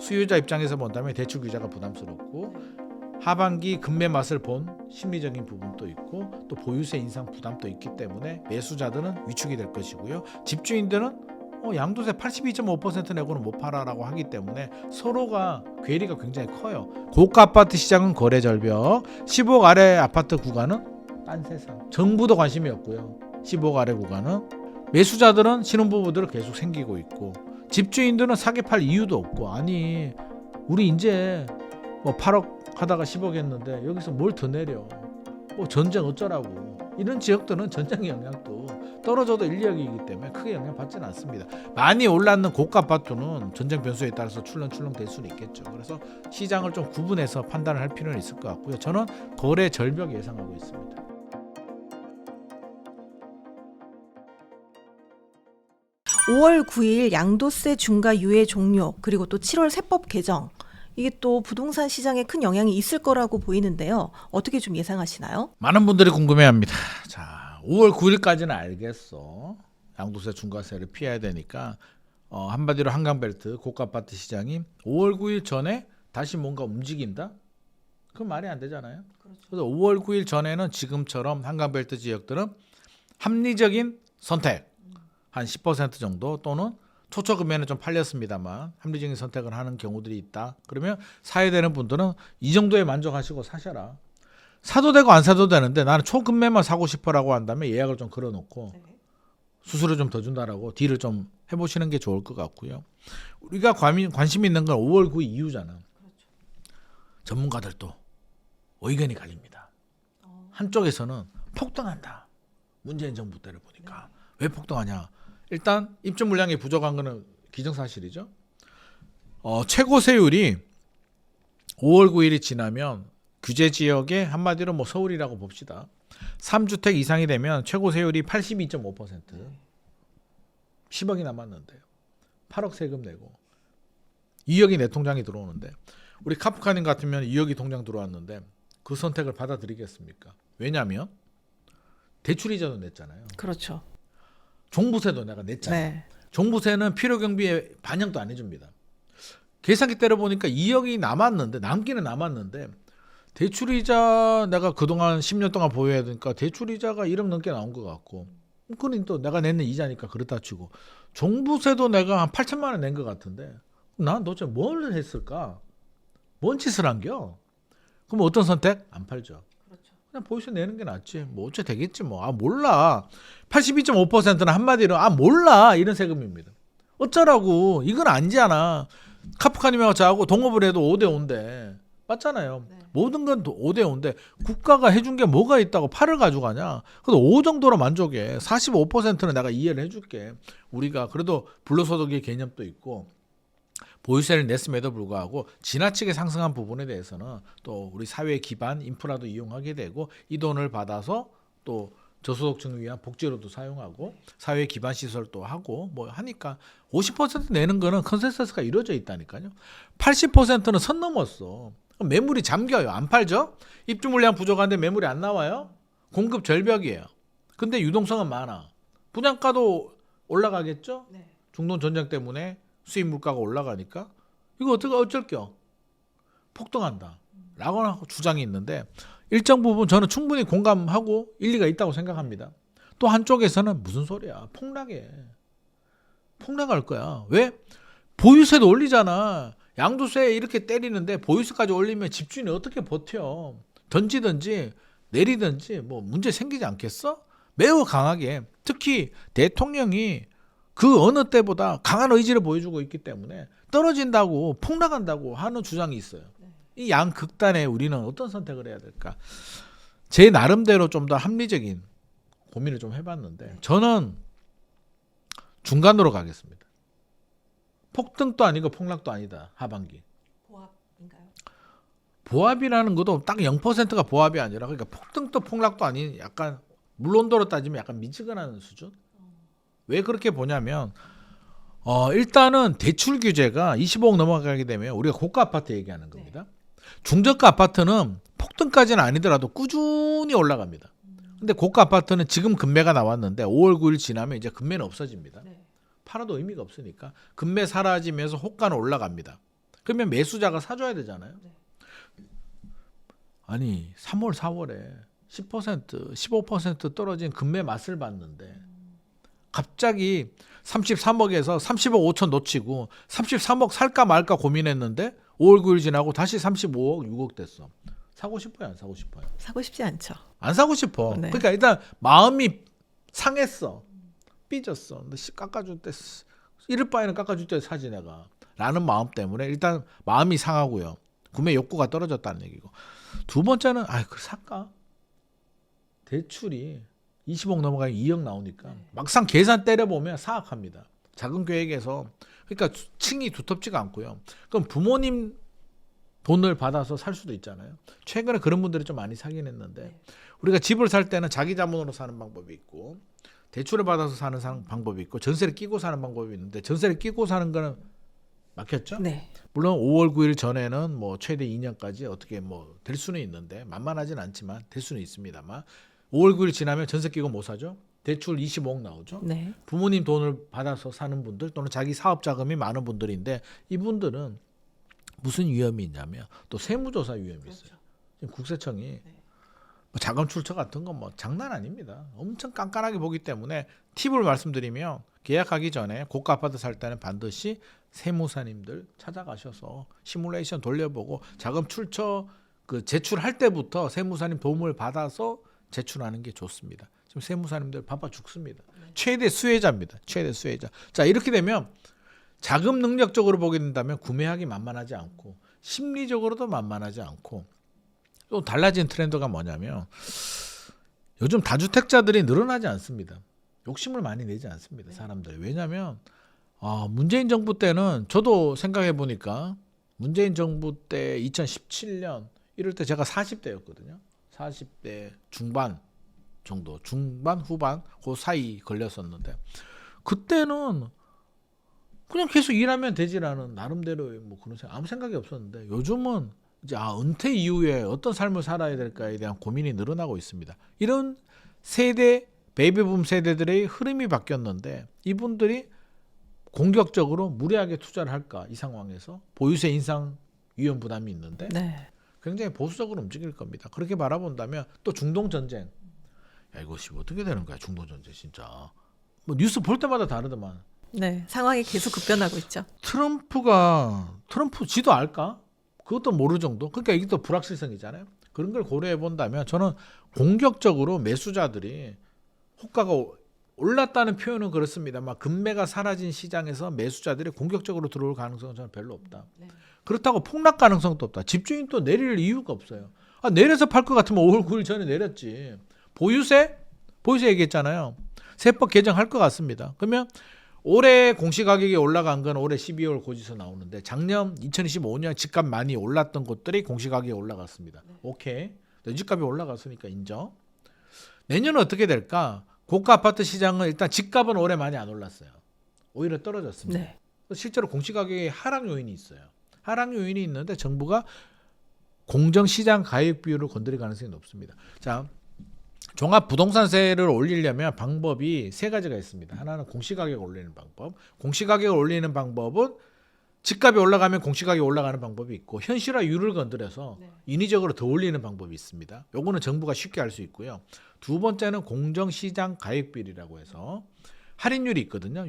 수요자 입장에서 본다면 대출 규제가 부담스럽고 하반기 급매 맛을 본 심리적인 부분도 있고 또 보유세 인상 부담도 있기 때문에 매수자들은 위축이 될 것이고요. 집주인들은 양도세 82.5% 내고는 못 팔아라고 하기 때문에 서로가 괴리가 굉장히 커요. 고가 아파트 시장은 거래 절벽, 10억 아래 아파트 구간은 딴 세상. 정부도 관심이 없고요. 10억 아래 구간은 매수자들은 신혼부부들 계속 생기고 있고 집주인들은 사기 팔 이유도 없고 아니 우리 이제 뭐 8억 하다가 10억 했는데 여기서 뭘 더 내려 뭐 전쟁 어쩌라고 이런 지역들은 전쟁의 영향도 떨어져도 1, 2억이기 때문에 크게 영향받지는 않습니다. 많이 올랐는 고가 아파트는 전쟁 변수에 따라서 출렁출렁 될 수는 있겠죠. 그래서 시장을 좀 구분해서 판단을 할 필요는 있을 것 같고요. 저는 거래 절벽 예상하고 있습니다. 5월 9일 양도세 중과 유예 종료 그리고 또 7월 세법 개정 이게 또 부동산 시장에 큰 영향이 있을 거라고 보이는데요. 어떻게 좀 예상하시나요? 많은 분들이 궁금해합니다. 자, 5월 9일까지는 알겠어. 양도세 중과세를 피해야 되니까 한마디로 한강벨트 고가 아파트 시장이 5월 9일 전에 다시 뭔가 움직인다? 그건 말이 안 되잖아요. 그래서 5월 9일 전에는 지금처럼 한강벨트 지역들은 합리적인 선택 한 10% 정도 또는 초초금에는 좀 팔렸습니다만 합리적인 선택을 하는 경우들이 있다. 그러면 사야 되는 분들은 이 정도에 만족하시고 사셔라. 사도 되고 안 사도 되는데 나는 초금매만 사고 싶어라고 한다면 예약을 좀 걸어놓고 수수료 좀 더 준다라고 딜을 좀 해보시는 게 좋을 것 같고요. 우리가 관심 있는 건 5월 9일 이후잖아. 전문가들도 의견이 갈립니다. 한쪽에서는 폭등한다. 문재인 정부 때를 보니까. 왜 폭등하냐. 일단 입주 물량이 부족한 거는 기정사실이죠. 최고 세율이 5월 9일이 지나면 규제 지역에 한마디로 뭐 서울이라고 봅시다. 3주택 이상이 되면 최고 세율이 82.5%. 10억이 남았는데요. 8억 세금 내고 2억이 내 통장에 들어오는데 우리 카프카님 같으면 2억이 통장 들어왔는데 그 선택을 받아들이겠습니까? 왜냐하면 대출이자도 냈잖아요. 그렇죠. 종부세도 내가 냈잖아. 네. 종부세는 필요경비에 반영도 안 해줍니다. 계산기 때려보니까 2억이 남았는데 남기는 남았는데 대출이자 내가 그동안 10년 동안 보유해야 되니까 대출이자가 1억 넘게 나온 것 같고 그건 또 내가 냈는 이자니까 그렇다 치고 종부세도 내가 한 8천만 원 낸 것 같은데 난 도대체 뭘 했을까? 뭔 짓을 한겨? 그럼 어떤 선택? 안 팔죠. 그냥 보유세 내는 게 낫지. 뭐 어째 되겠지 뭐. 몰라. 82.5%는 한마디로 몰라 이런 세금입니다. 어쩌라고. 이건 아니잖아. 카프카님하고 저하고 동업을 해도 5대5인데 맞잖아요. 네. 모든 건 5대5인데 국가가 해준 게 뭐가 있다고 8을 가져가냐. 그래도 5 정도로 만족해. 45%는 내가 이해를 해줄게. 우리가 그래도 불로소득의 개념도 있고 보유세를 냈음에도 불구하고 지나치게 상승한 부분에 대해서는 또 우리 사회 기반 인프라도 이용하게 되고 이 돈을 받아서 또 저소득층을 위한 복지로도 사용하고 사회 기반 시설도 하고 뭐 하니까 50% 내는 거는 컨센서스가 이루어져 있다니까요. 80%는 선 넘었어. 매물이 잠겨요. 안 팔죠? 입주 물량 부족한데 매물이 안 나와요? 공급 절벽이에요. 근데 유동성은 많아. 분양가도 올라가겠죠? 네. 중동 전쟁 때문에 수입 물가가 올라가니까 이거 어쩔겨 폭등한다 라고 주장이 있는데 일정 부분 저는 충분히 공감하고 일리가 있다고 생각합니다. 또 한쪽에서는 무슨 소리야 폭락할 거야. 왜? 보유세도 올리잖아. 양도세 이렇게 때리는데 보유세까지 올리면 집주인이 어떻게 버텨. 던지든지 내리든지 뭐 문제 생기지 않겠어? 매우 강하게 특히 대통령이 그 어느 때보다 강한 의지를 보여주고 있기 때문에 떨어진다고 폭락한다고 하는 주장이 있어요. 이 양극단에 우리는 어떤 선택을 해야 될까? 제 나름대로 좀 더 합리적인 고민을 좀 해봤는데 저는 중간으로 가겠습니다. 폭등도 아니고 폭락도 아니다. 하반기. 보합인가요? 보합이라는 것도 딱 0%가 보합이 아니라 그러니까 폭등도 폭락도 아닌 약간 물론도로 따지면 약간 미지근한 수준? 왜 그렇게 보냐면 일단은 대출 규제가 25억 넘어가게 되면 우리가 고가 아파트 얘기하는 겁니다. 중저가 아파트는 폭등까지는 아니더라도 꾸준히 올라갑니다. 근데 고가 아파트는 지금 금매가 나왔는데 5월 9일 지나면 이제 금매는 없어집니다. 팔아도 의미가 없으니까 금매 사라지면서 호가는 올라갑니다. 그러면 매수자가 사줘야 되잖아요. 아니 3월 4월에 10% 15% 떨어진 금매 맛을 봤는데 갑자기 33억에서 30억 5천 놓치고 33억 살까 말까 고민했는데 5월 9일 지나고 다시 35억 6억 됐어. 사고 싶어요, 안 사고 싶어요? 사고 싶지 않죠. 안 사고 싶어. 네. 그러니까 일단 마음이 상했어. 삐졌어. 근데 깎아줄 때 이럴 바에는 깎아줄 때 사지 내가. 라는 마음 때문에 일단 마음이 상하고요. 구매 욕구가 떨어졌다는 얘기고. 두 번째는 그 살까? 대출이 20억 넘어가면 2억 나오니까 막상 계산 때려보면 사악합니다. 자금 계획에서 그러니까 층이 두텁지가 않고요. 그럼 부모님 돈을 받아서 살 수도 있잖아요. 최근에 그런 분들이 좀 많이 사긴 했는데 우리가 집을 살 때는 자기 자문으로 사는 방법이 있고 대출을 받아서 사는 방법이 있고 전세를 끼고 사는 방법이 있는데 전세를 끼고 사는 거는 막혔죠. 네. 물론 5월 9일 전에는 뭐 최대 2년까지 어떻게 뭐 될 수는 있는데 만만하진 않지만 될 수는 있습니다만 5월 9일 지나면 전세 끼고 못 사죠. 대출 25억 나오죠. 네. 부모님 돈을 받아서 사는 분들 또는 자기 사업 자금이 많은 분들인데 이분들은 무슨 위험이 있냐면 또 세무조사 위험이 있어요. 지금 국세청이 뭐 자금 출처 같은 건 뭐 장난 아닙니다. 엄청 깐깐하게 보기 때문에 팁을 말씀드리면 계약하기 전에 고가 아파트 살 때는 반드시 세무사님들 찾아가셔서 시뮬레이션 돌려보고 자금 출처 그 제출할 때부터 세무사님 도움을 받아서 제출하는 게 좋습니다. 지금 세무사님들 바빠 죽습니다. 최대 수혜자입니다. 최대 수혜자. 자, 이렇게 되면 자금 능력적으로 보게 된다면 구매하기 만만하지 않고 심리적으로도 만만하지 않고 또 달라진 트렌드가 뭐냐면 요즘 다주택자들이 늘어나지 않습니다. 욕심을 많이 내지 않습니다. 사람들이. 왜냐하면 문재인 정부 때는 저도 생각해 보니까 문재인 정부 때 2017년 이럴 때 제가 40대였거든요. 40대 중반 정도, 중반 후반 그 사이 걸렸었는데 그때는 그냥 계속 일하면 되지라는 나름대로의 뭐 그런 생각, 아무 생각이 없었는데 요즘은 이제 은퇴 이후에 어떤 삶을 살아야 될까에 대한 고민이 늘어나고 있습니다. 이런 세대 베이비붐 세대들의 흐름이 바뀌었는데 이분들이 공격적으로 무리하게 투자를 할까 이 상황에서 보유세 인상 위험 부담이 있는데 네. 굉장히 보수적으로 움직일 겁니다. 그렇게 바라본다면 또 중동 전쟁, 야 이것이 어떻게 되는 거야 중동 전쟁 진짜 뭐 뉴스 볼 때마다 다르더만. 네. 상황이 계속 급변하고 있죠. 트럼프 지도 알까? 그것도 모를 정도. 그러니까 이게 또 불확실성이잖아요. 그런 걸 고려해 본다면 저는 공격적으로 매수자들이 호가가 올랐다는 표현은 그렇습니다만 금매가 사라진 시장에서 매수자들이 공격적으로 들어올 가능성은 저는 별로 없다. 그렇다고 폭락 가능성도 없다. 집주인 또 내릴 이유가 없어요. 내려서 팔 것 같으면 5월 9일 전에 내렸지. 보유세 얘기했잖아요. 세법 개정할 것 같습니다. 그러면 올해 공시가격이 올라간 건 올해 12월 고지서 나오는데 작년 2025년 집값 많이 올랐던 곳들이 공시가격이 올라갔습니다. 오케이. 집값이 올라갔으니까 인정. 내년은 어떻게 될까? 고가 아파트 시장은 일단 집값은 올해 많이 안 올랐어요. 오히려 떨어졌습니다. 네. 실제로 공시가격에 하락 요인이 있어요. 하락 요인이 있는데 정부가 공정시장 가액 비율을 건드릴 가능성이 높습니다. 자, 종합부동산세를 올리려면 방법이 세 가지가 있습니다. 하나는 공시가격을 올리는 방법. 공시가격을 올리는 방법은 집값이 올라가면 공시가격이 올라가는 방법이 있고 현실화율을 건드려서 인위적으로 더 올리는 방법이 있습니다. 요거는 정부가 쉽게 할 수 있고요. 두 번째는 공정시장 가액비율이라고 해서 할인율이 있거든요.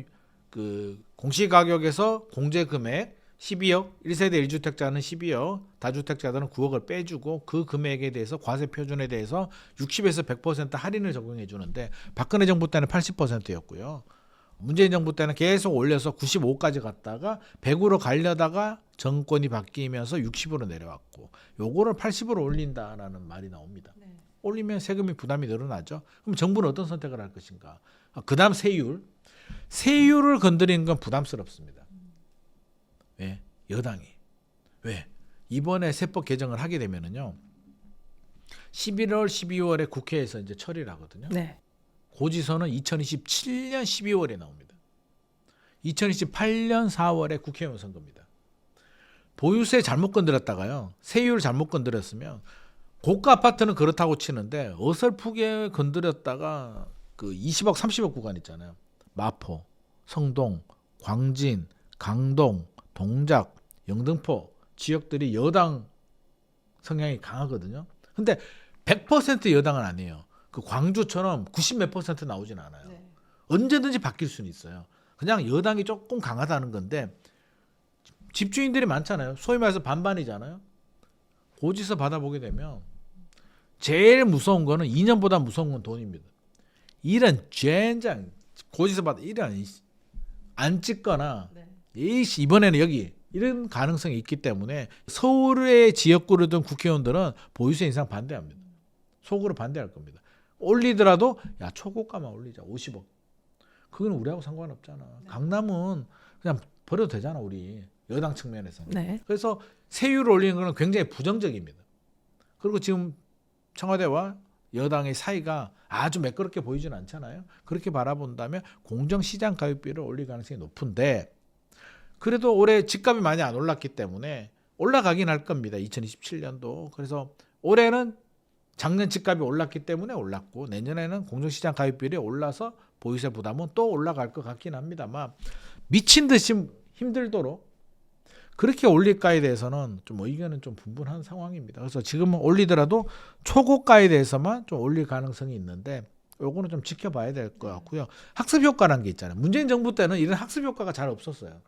그 공시가격에서 공제금액 12억, 1세대 1주택자는 12억, 다주택자들은 9억을 빼주고 그 금액에 대해서 과세 표준에 대해서 60에서 100% 할인을 적용해 주는데 박근혜 정부 때는 80%였고요. 문재인 정부 때는 계속 올려서 95까지 갔다가 100으로 가려다가 정권이 바뀌면서 60으로 내려왔고 요거를 80으로 올린다라는 말이 나옵니다. 올리면 세금이 부담이 늘어나죠. 그럼 정부는 어떤 선택을 할 것인가? 그다음 세율을 건드리는 건 부담스럽습니다. 왜? 여당이. 왜? 이번에 세법 개정을 하게 되면은요. 11월, 12월에 국회에서 이제 처리를 하거든요. 네. 고지서는 2027년 12월에 나옵니다. 2028년 4월에 국회의원 선거입니다. 보유세 잘못 건드렸다가요. 세율 잘못 건드렸으면 고가 아파트는 그렇다고 치는데 어설프게 건드렸다가 그 20억, 30억 구간 있잖아요. 마포, 성동, 광진, 강동, 동작 영등포 지역들이 여당 성향이 강하거든요. 근데 100% 여당은 아니에요. 그 광주처럼 90 몇 % 나오진 않아요. 네. 언제든지 바뀔 수는 있어요. 그냥 여당이 조금 강하다는 건데 집주인들이 많잖아요. 소위 말해서 반반이잖아요. 고지서 받아보게 되면 제일 무서운 거는 2년보다 무서운 건 돈입니다. 이런 젠장 고지서 받아 이런 안 찍거나 네. 이씨 이번에는 여기 이런 가능성이 있기 때문에 서울의 지역구로든 국회의원들은 보유세 인상 반대합니다. 속으로 반대할 겁니다. 올리더라도 야 초고가만 올리자 50억. 그건 우리하고 상관없잖아. 강남은 그냥 버려도 되잖아 우리 여당 측면에서는. 네. 그래서 세율을 올리는 것은 굉장히 부정적입니다. 그리고 지금 청와대와 여당의 사이가 아주 매끄럽게 보이지는 않잖아요. 그렇게 바라본다면 공정시장 가입비를 올릴 가능성이 높은데 그래도 올해 집값이 많이 안 올랐기 때문에 올라가긴 할 겁니다. 2027년도. 그래서 올해는 작년 집값이 올랐기 때문에 올랐고 내년에는 공정시장 가입비율이 올라서 보유세 부담은 또 올라갈 것 같긴 합니다만 미친 듯이 힘들도록 그렇게 올릴까에 대해서는 좀 의견은 좀 분분한 상황입니다. 그래서 지금은 올리더라도 초고가에 대해서만 좀 올릴 가능성이 있는데 요거는 좀 지켜봐야 될 것 같고요. 학습 효과라는 게 있잖아요. 문재인 정부 때는 이런 학습 효과가 잘 없었어요.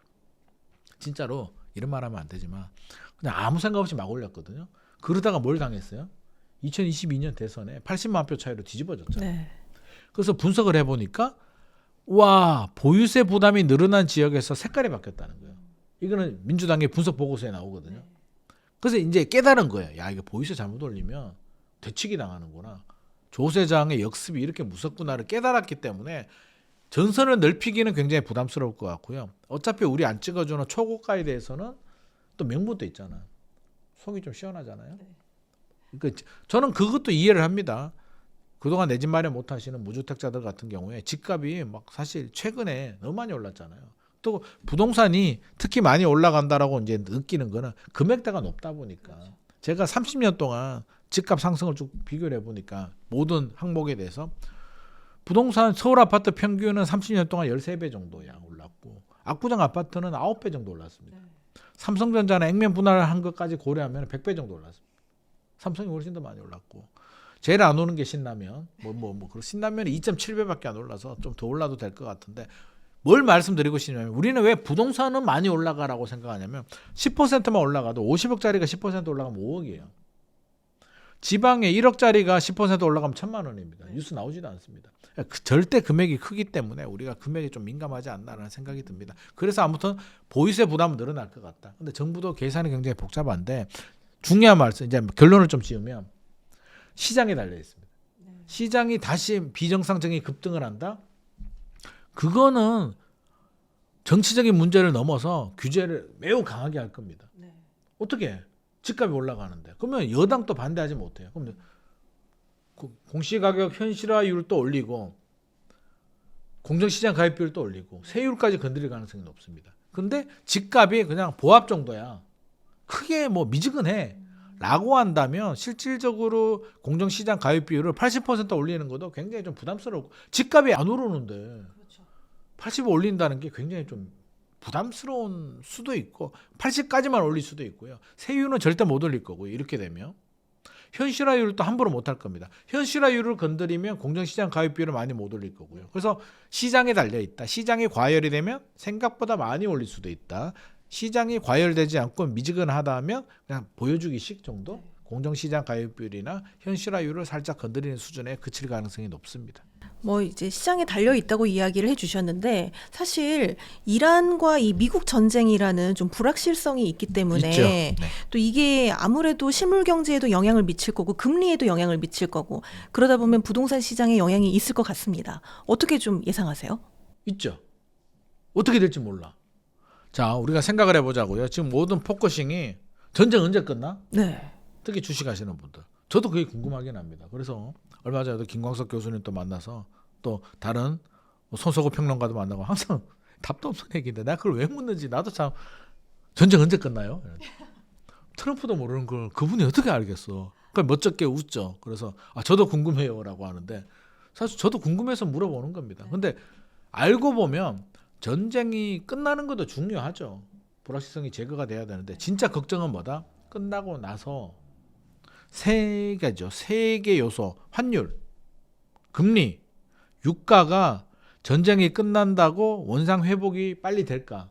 진짜로 이런 말 하면 안 되지만 그냥 아무 생각 없이 막 올렸거든요. 그러다가 뭘 당했어요? 2022년 대선에 80만 표 차이로 뒤집어졌잖아요. 네. 그래서 분석을 해보니까 와 보유세 부담이 늘어난 지역에서 색깔이 바뀌었다는 거예요. 이거는 민주당의 분석 보고서에 나오거든요. 그래서 이제 깨달은 거예요. 야 이거 보유세 잘못 올리면 되치기 당하는구나. 조세장의 역습이 이렇게 무섭구나를 깨달았기 때문에 전선을 넓히기는 굉장히 부담스러울 것 같고요. 어차피 우리 안 찍어주는 초고가에 대해서는 또 명분도 있잖아. 속이 좀 시원하잖아요. 그러니까 저는 그것도 이해를 합니다. 그동안 내 집 마련 못 하시는 무주택자들 같은 경우에 집값이 막 사실 최근에 너무 많이 올랐잖아요. 또 부동산이 특히 많이 올라간다라고 이제 느끼는 거는 금액대가 높다 보니까 제가 30년 동안 집값 상승을 쭉 비교를 해보니까 모든 항목에 대해서 부동산 서울 아파트 평균은 30년 동안 13배 정도야 올랐고 압구정 아파트는 9배 정도 올랐습니다. 삼성전자는 액면 분할한 것까지 고려하면 100배 정도 올랐습니다. 삼성이 훨씬 더 많이 올랐고 제일 안 오는 게 신라면 신라면이 2.7배밖에 안 올라서 좀 더 올라도 될 것 같은데 뭘 말씀드리고 싶냐면 우리는 왜 부동산은 많이 올라가라고 생각하냐면 10%만 올라가도 50억짜리가 10% 올라가면 5억이에요. 지방에 1억짜리가 10% 올라가면 1,000만 원입니다. 뉴스 나오지도 않습니다. 절대 금액이 크기 때문에 우리가 금액에 좀 민감하지 않나라는 생각이 듭니다. 그래서 아무튼 보유세 부담은 늘어날 것 같다. 근데 정부도 계산이 굉장히 복잡한데 중요한 말씀 이제 결론을 좀 지으면 시장에 달려 있습니다. 시장이 다시 비정상적인 급등을 한다? 그거는 정치적인 문제를 넘어서 규제를 매우 강하게 할 겁니다. 어떻게? 집값이 올라가는데. 그러면 여당도 반대하지 못해요. 그럼 공시가격 현실화율도 올리고 공정시장 가입비율도 올리고 세율까지 건드릴 가능성이 높습니다. 근데 집값이 그냥 보합 정도야. 크게 뭐 미지근해. 라고 한다면 실질적으로 공정시장 가입비율을 80% 올리는 것도 굉장히 좀 부담스럽고 집값이 안 오르는데 80 올린다는 게 굉장히 좀 부담스러운 수도 있고 80까지만 올릴 수도 있고요. 세율은 절대 못 올릴 거고요. 이렇게 되면 현실화율을 또 함부로 못 할 겁니다. 현실화율을 건드리면 공정시장 가입비율을 많이 못 올릴 거고요. 그래서 시장에 달려 있다. 시장이 과열이 되면 생각보다 많이 올릴 수도 있다. 시장이 과열되지 않고 미지근하다면 그냥 보여주기식 정도 공정시장 가입비율이나 현실화율을 살짝 건드리는 수준에 그칠 가능성이 높습니다. 뭐 이제 시장에 달려 있다고 이야기를 해주셨는데 사실 이란과 이 미국 전쟁이라는 좀 불확실성이 있기 때문에 있죠. 네. 또 이게 아무래도 실물 경제에도 영향을 미칠 거고 금리에도 영향을 미칠 거고 그러다 보면 부동산 시장에 영향이 있을 것 같습니다. 어떻게 좀 예상하세요? 있죠. 어떻게 될지 몰라. 자, 우리가 생각을 해보자고요. 지금 모든 포커싱이 전쟁 언제 끝나? 네. 특히 주식하시는 분들. 저도 그게 궁금하긴 합니다. 그래서 얼마 전에도 김광석 교수님 또 만나서 또 다른 손석구 평론가도 만나고 항상 답도 없는 얘기인데 내가 그걸 왜 묻는지 나도 참 전쟁 언제 끝나요? 트럼프도 모르는 걸 그분이 어떻게 알겠어? 그걸 멋쩍게 웃죠. 그래서 저도 궁금해요라고 하는데 사실 저도 궁금해서 물어보는 겁니다. 근데 알고 보면 전쟁이 끝나는 것도 중요하죠. 불확실성이 제거가 돼야 되는데 진짜 걱정은 뭐다? 끝나고 나서 세 개죠. 세 개 요소. 환율, 금리, 유가가 전쟁이 끝난다고 원상 회복이 빨리 될까?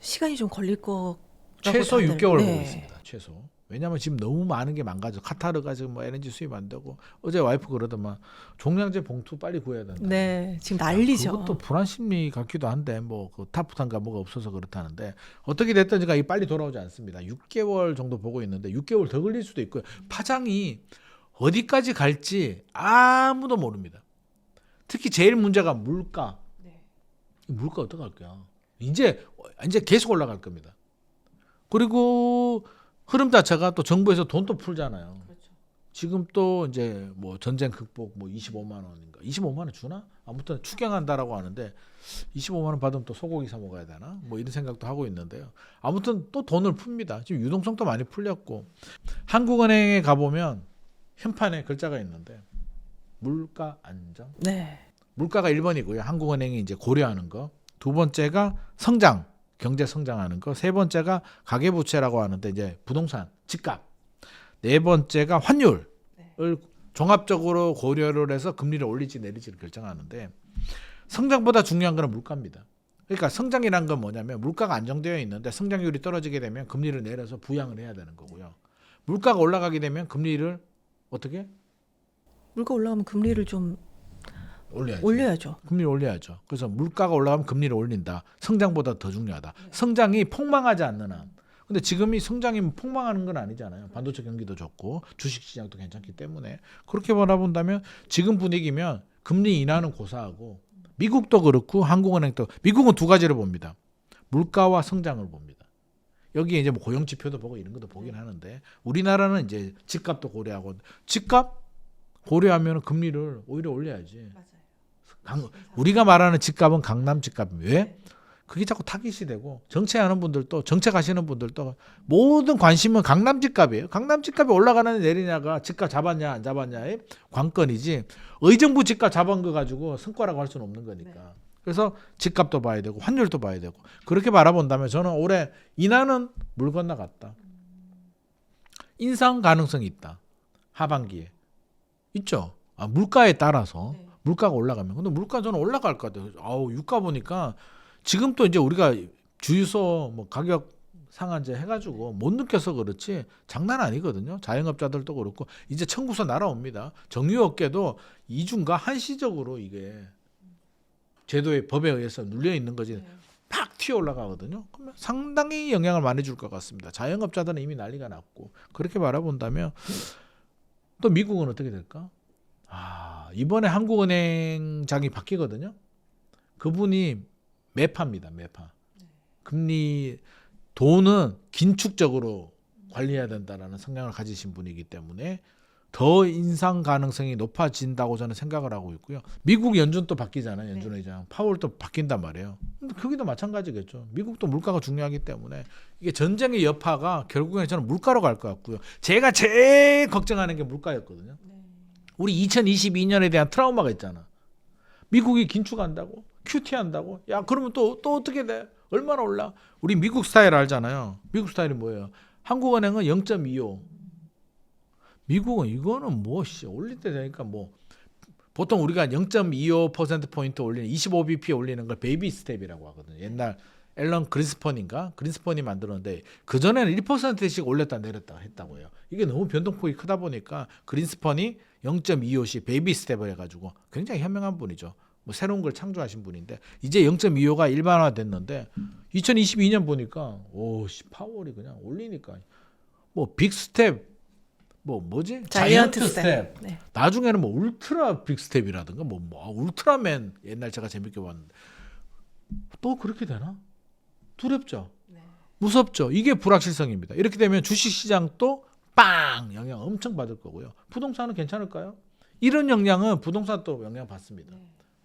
시간이 좀 걸릴 거 최소 다들, 6개월 네. 보고 있습니다. 최소. 왜냐하면 지금 너무 많은 게 망가져. 카타르가 지금 뭐 LNG 수입 안 되고 어제 와이프 그러더만 종량제 봉투 빨리 구해야 된다. 네, 지금 난리죠. 그것도 불안 심리 같기도 한데 뭐그 타프탄가 뭐가 없어서 그렇다는데 어떻게 됐든지가 이 빨리 돌아오지 않습니다. 6개월 정도 보고 있는데 6개월 더 걸릴 수도 있고요. 파장이 어디까지 갈지 아무도 모릅니다. 특히 제일 문제가 물가. 물가 어떡할 거야? 이제 계속 올라갈 겁니다. 그리고 흐름 자체가 또 정부에서 돈 또 풀잖아요. 지금 또 이제 뭐 전쟁 극복 뭐 25만 원인가 25만 원 주나? 아무튼 추경한다라고 하는데 25만 원 받으면 또 소고기 사 먹어야 되나? 뭐 이런 생각도 하고 있는데요. 아무튼 또 돈을 풉니다. 지금 유동성도 많이 풀렸고 한국은행에 가보면 현판에 글자가 있는데 물가 안정. 네. 물가가 1번이고요. 한국은행이 이제 고려하는 거. 두 번째가 성장, 경제 성장하는 거. 세 번째가 가계부채라고 하는데 이제 부동산, 집값. 네 번째가 환율을 종합적으로 고려를 해서 금리를 올릴지 내릴지를 결정하는데 성장보다 중요한 건 물가입니다. 그러니까 성장이란 건 뭐냐면 물가가 안정되어 있는데 성장률이 떨어지게 되면 금리를 내려서 부양을 해야 되는 거고요. 물가가 올라가게 되면 금리를 어떻게? 물가 올라가면 금리를 좀 올려야죠. 금리를 올려야죠. 그래서 물가가 올라가면 금리를 올린다. 성장보다 더 중요하다. 성장이 폭망하지 않는 한. 근데 지금이 성장이 폭망하는 건 아니잖아요. 반도체 경기도 좋고 주식시장도 괜찮기 때문에 그렇게 바라본다면 지금 분위기면 금리 인하는 고사하고 미국도 그렇고 한국은행도 미국은 두 가지를 봅니다. 물가와 성장을 봅니다. 여기에 이제 뭐 고용 지표도 보고 이런 것도 보긴 하는데 우리나라는 이제 집값도 고려하고 집값 고려하면 금리를 오히려 올려야지. 우리가 말하는 집값은 강남 집값입니다. 왜? 그게 자꾸 타깃이 되고 정책하는 분들도 정책하시는 분들도 모든 관심은 강남 집값이에요. 강남 집값이 올라가느냐 내리냐가 집값 잡았냐 안 잡았냐의 관건이지 의정부 집값 잡은 거 가지고 성과라고 할 수는 없는 거니까. 그래서 집값도 봐야 되고 환율도 봐야 되고 그렇게 바라본다면 저는 올해 인하는 물 건너갔다. 인상 가능성이 있다. 하반기에. 있죠. 물가에 따라서 물가가 올라가면. 근데 물가 저는 올라갈 것 같아요. 아우 유가 보니까 지금 또 이제 우리가 주유소 뭐 가격 상한제 해가지고 못 느껴서 그렇지 장난 아니거든요. 자영업자들도 그렇고 이제 청구서 날아옵니다. 정유업계도 이중과 한시적으로 이게 제도의 법에 의해서 눌려 있는 거지 팍 튀어 올라가거든요. 그러면 상당히 영향을 많이 줄 것 같습니다. 자영업자들은 이미 난리가 났고 그렇게 바라본다면 또 미국은 어떻게 될까? 이번에 한국은행장이 바뀌거든요. 그분이 매파입니다. 매파. 금리 돈은 긴축적으로 관리해야 된다라는 성향을 가지신 분이기 때문에 더 인상 가능성이 높아진다고 저는 생각을 하고 있고요. 미국 연준 또 바뀌잖아요. 연준 의장 파월 또 바뀐단 말이에요. 근데 거기도 마찬가지겠죠. 미국도 물가가 중요하기 때문에 이게 전쟁의 여파가 결국에 저는 물가로 갈 것 같고요. 제가 제일 걱정하는 게 물가였거든요. 우리 2022년에 대한 트라우마가 있잖아. 미국이 긴축한다고? 큐티한다고? 야 그러면 또 어떻게 돼? 얼마나 올라? 우리 미국 스타일 알잖아요. 미국 스타일이 뭐예요? 한국은행은 0.25. 미국은 이거는 뭐 올릴 때 되니까 뭐 보통 우리가 0.25%포인트 올리는 25bp 올리는 걸 베이비 스텝이라고 하거든요. 옛날 앨런 그린스펀이 만들었는데 그전에는 1%씩 올렸다 내렸다 했다고 해요. 이게 너무 변동폭이 크다 보니까 그린스펀이 0.25씩 베이비 스텝을 해가지고 굉장히 현명한 분이죠. 뭐 새로운 걸 창조하신 분인데 이제 0.25가 일반화 됐는데 2022년 보니까 파월이 그냥 올리니까 뭐 빅 스텝 뭐지? 자이언트 스텝. 네. 나중에는 뭐 울트라 빅 스텝이라든가 뭐 울트라맨 옛날 제가 재밌게 봤는데 또 그렇게 되나? 두렵죠. 무섭죠. 이게 불확실성입니다. 이렇게 되면 주식시장도 빵 영향 엄청 받을 거고요. 부동산은 괜찮을까요? 이런 영향은 부동산도 영향 받습니다.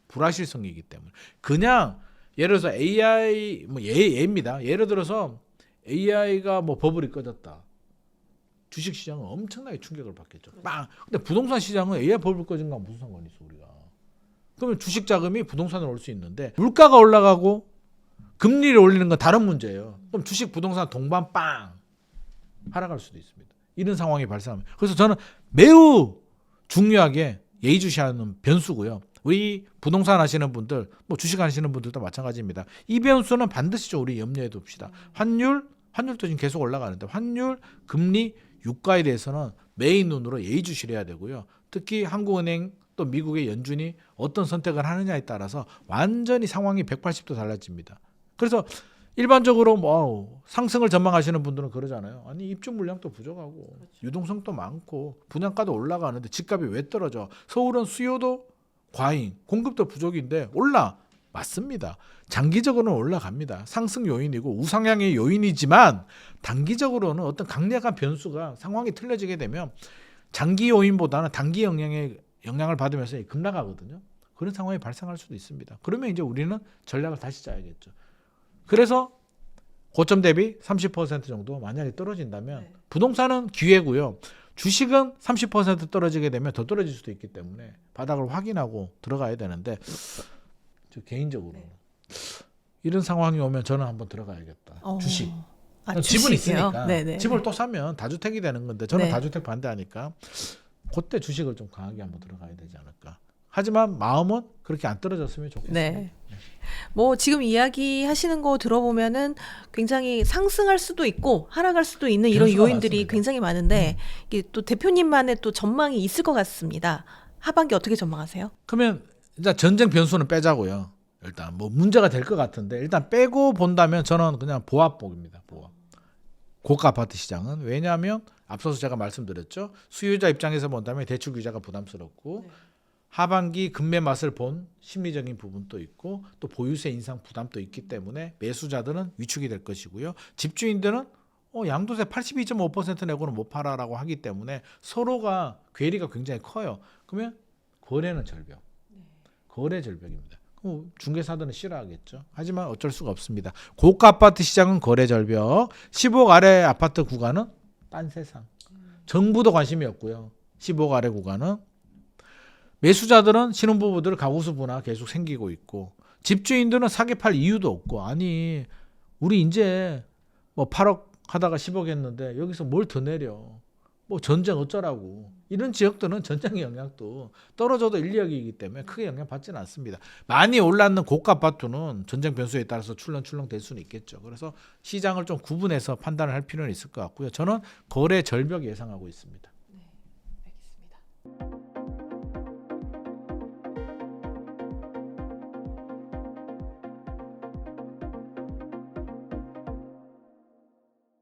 불확실성이기 때문에 그냥 예를 들어서 AI 뭐 예입니다. 예를 들어서 AI가 뭐 버블이 꺼졌다. 주식 시장은 엄청나게 충격을 받겠죠. 빵. 근데 부동산 시장은 AI 버블 꺼진 거랑 무슨 상관이 있어 우리가? 그러면 주식 자금이 부동산으로 올 수 있는데 물가가 올라가고 금리를 올리는 건 다른 문제예요. 그럼 주식 부동산 동반 빵 하락할 수도 있습니다. 이런 상황이 발생합니다. 그래서 저는 매우 중요하게 예의주시하는 변수고요. 우리 부동산 하시는 분들, 뭐 주식 하시는 분들도 마찬가지입니다. 이 변수는 반드시 좀 우리 염려해 둡시다. 환율도 지금 계속 올라가는데 환율, 금리, 유가에 대해서는 매의 눈으로 예의주시해야 되고요. 특히 한국은행 또 미국의 연준이 어떤 선택을 하느냐에 따라서 완전히 상황이 180도 달라집니다. 그래서 일반적으로 뭐 상승을 전망하시는 분들은 그러잖아요. 아니 입주 물량도 부족하고 유동성도 많고 분양가도 올라가는데 집값이 왜 떨어져? 서울은 수요도 과잉, 공급도 부족인데 맞습니다. 장기적으로는 올라갑니다. 상승 요인이고 우상향의 요인이지만 단기적으로는 어떤 강력한 변수가 상황이 틀려지게 되면 장기 요인보다는 단기 영향을 받으면서 급락하거든요. 그런 상황이 발생할 수도 있습니다. 그러면 이제 우리는 전략을 다시 짜야겠죠. 그래서 고점 대비 30% 정도 만약에 떨어진다면 부동산은 기회고요. 주식은 30% 떨어지게 되면 더 떨어질 수도 있기 때문에 바닥을 확인하고 들어가야 되는데 저 개인적으로 이런 상황이 오면 저는 한번 들어가야겠다. 주식. 집은 주식이요? 있으니까 네네. 집을 또 사면 다주택이 되는 건데 저는 네. 다주택 반대하니까 그때 주식을 좀 강하게 한번 들어가야 되지 않을까. 하지만 마음은 그렇게 안 떨어졌으면 좋겠습니다. 네. 뭐 지금 이야기 하시는 거 들어보면은 굉장히 상승할 수도 있고 하락할 수도 있는 이런 변수가 요인들이 많습니다. 굉장히 많은데 이게 또 대표님만의 또 전망이 있을 것 같습니다. 하반기 어떻게 전망하세요? 그러면 일단 전쟁 변수는 빼자고요. 일단 뭐 문제가 될 것 같은데 일단 빼고 본다면 저는 그냥 보합복입니다. 보합. 고가 아파트 시장은 왜냐하면 앞서서 제가 말씀드렸죠. 수요자 입장에서 본다면 대출 규제가 부담스럽고 하반기 급매 맛을 본 심리적인 부분도 있고 또 보유세 인상 부담도 있기 때문에 매수자들은 위축이 될 것이고요. 집주인들은 양도세 82.5% 내고는 못 팔아라고 하기 때문에 서로가 괴리가 굉장히 커요. 그러면 거래는 절벽. 거래 절벽입니다. 중개사들은 싫어하겠죠. 하지만 어쩔 수가 없습니다. 고가 아파트 시장은 거래 절벽, 10억 아래 아파트 구간은 딴 세상. 정부도 관심이 없고요. 10억 아래 구간은 매수자들은 신혼부부들 가구수 분화 계속 생기고 있고 집주인들은 사기 팔 이유도 없고 아니 우리 이제 뭐 8억 하다가 10억 했는데 여기서 뭘 더 내려 뭐 전쟁 어쩌라고 이런 지역들은 전쟁의 영향도 떨어져도 1, 2억이기 때문에 크게 영향받지는 않습니다. 많이 올랐는 고가 아파트는 전쟁 변수에 따라서 출렁출렁 될 수는 있겠죠. 그래서 시장을 좀 구분해서 판단을 할 필요는 있을 것 같고요. 저는 거래 절벽 예상하고 있습니다.